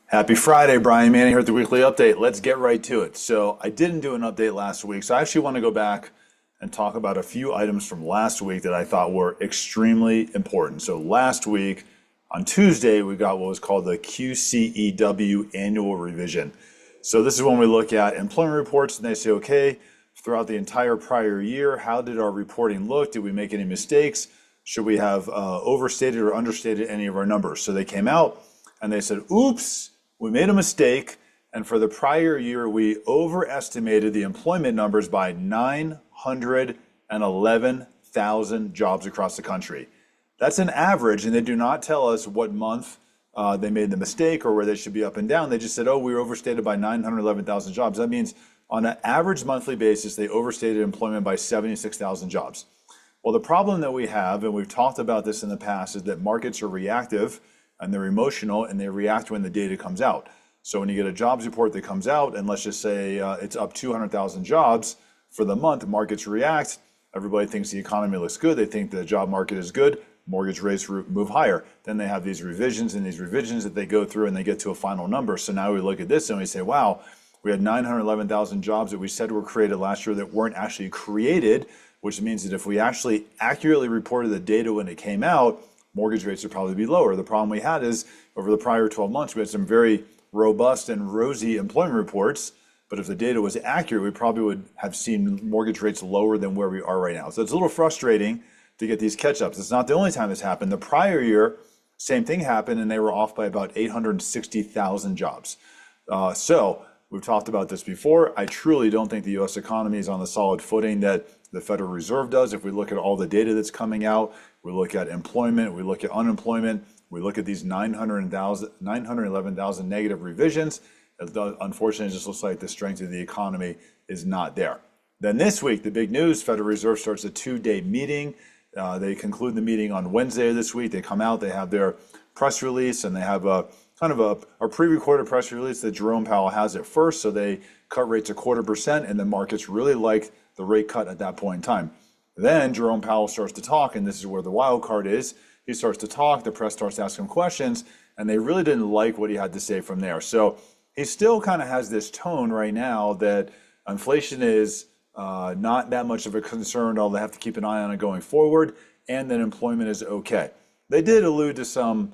Happy Friday, Brian Manning here at the Weekly Update. Let's get right to it. So I didn't do an update last week, so I actually want to go back and talk about a few items from last week that I thought were extremely important. So last week, on Tuesday, we got what was called the QCEW annual revision. So this is when we look at employment reports and they say, okay, throughout the entire prior year, how did our reporting look? Did we make any mistakes? Should we have overstated or understated any of our numbers? So they came out and they said, oops, we made a mistake, and for the prior year, we overestimated the employment numbers by 911,000 jobs across the country. That's an average, and they do not tell us what month they made the mistake or where they should be up and down. They just said, oh, we were overstated by 911,000 jobs. That means on an average monthly basis, they overstated employment by 76,000 jobs. Well, the problem that we have, and we've talked about this in the past, is that markets are reactive and they're emotional and they react when the data comes out. So when you get a jobs report that comes out, and let's just say it's up 200,000 jobs for the month, markets react. Everybody thinks the economy looks good. They think the job market is good. Mortgage rates move higher. Then they have these revisions that they go through and they get to a final number. So now we look at this and we say, wow, we had 911,000 jobs that we said were created last year that weren't actually created, which means that if we actually accurately reported the data when it came out, mortgage rates would probably be lower. The problem we had is over the prior 12 months, we had some very robust and rosy employment reports. But if the data was accurate, we probably would have seen mortgage rates lower than where we are right now. So it's a little frustrating to get these catch-ups. It's not the only time this happened. The prior year, same thing happened, and they were off by about 860,000 jobs. So we've talked about this before. I truly don't think the U.S. economy is on the solid footing that the Federal Reserve does. If we look at all the data that's coming out, we look at employment, we look at unemployment, we look at these 911,000 negative revisions. Unfortunately, it just looks like the strength of the economy is not there. Then this week, the big news, Federal Reserve starts a two-day meeting. They conclude the meeting on Wednesday of this week. They come out, they have their press release, and they have a pre-recorded press release that Jerome Powell has at first. So they cut rates 0.25%, and the markets really like the rate cut at that point in time. Then Jerome Powell starts to talk, and this is where the wild card is. He starts to talk, the press starts to ask him questions, and they really didn't like what he had to say from there. So he still kind of has this tone right now that inflation is not that much of a concern, although they have to keep an eye on it going forward, and that employment is okay. They did allude to some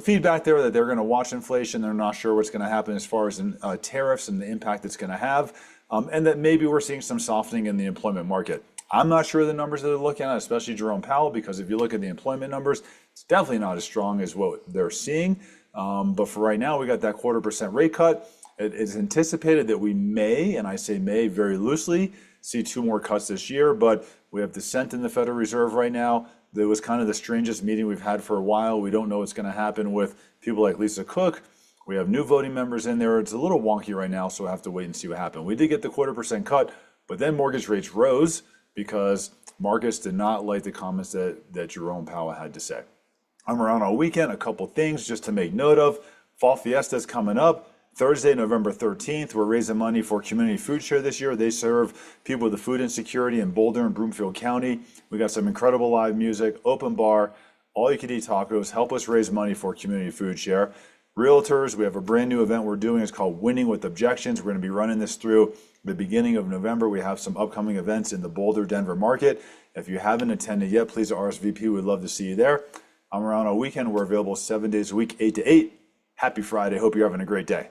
feedback there that they're going to watch inflation. They're not sure what's going to happen as far as tariffs and the impact it's going to have, and that maybe we're seeing some softening in the employment market. I'm not sure of the numbers that they're looking at, especially Jerome Powell, because if you look at the employment numbers, it's definitely not as strong as what they're seeing. But for right now, we got that 0.25% rate cut. It is anticipated that we may, and I say may very loosely, see 2 more cuts this year, but we have dissent in the Federal Reserve right now. It was kind of the strangest meeting we've had for a while. We don't know what's going to happen with people like Lisa Cook. We have new voting members in there. It's a little wonky right now, so we'll have to wait and see what happens. We did get the 0.25% cut, but then mortgage rates rose because markets did not like the comments that Jerome Powell had to say. I'm around all weekend. A couple things just to make note of. Fall Fiesta is coming up. Thursday, November 13th, we're raising money for Community Food Share this year. They serve people with food insecurity in Boulder and Broomfield County. We got some incredible live music, open bar, all-you-can-eat tacos. Help us raise money for Community Food Share. Realtors, we have a brand new event we're doing. It's called Winning with Objections. We're going to be running this through the beginning of November. We have some upcoming events in the Boulder, Denver market. If you haven't attended yet, please RSVP. We'd love to see you there. I'm around all weekend. We're available 7 days a week, 8 to 8. Happy Friday. Hope you're having a great day.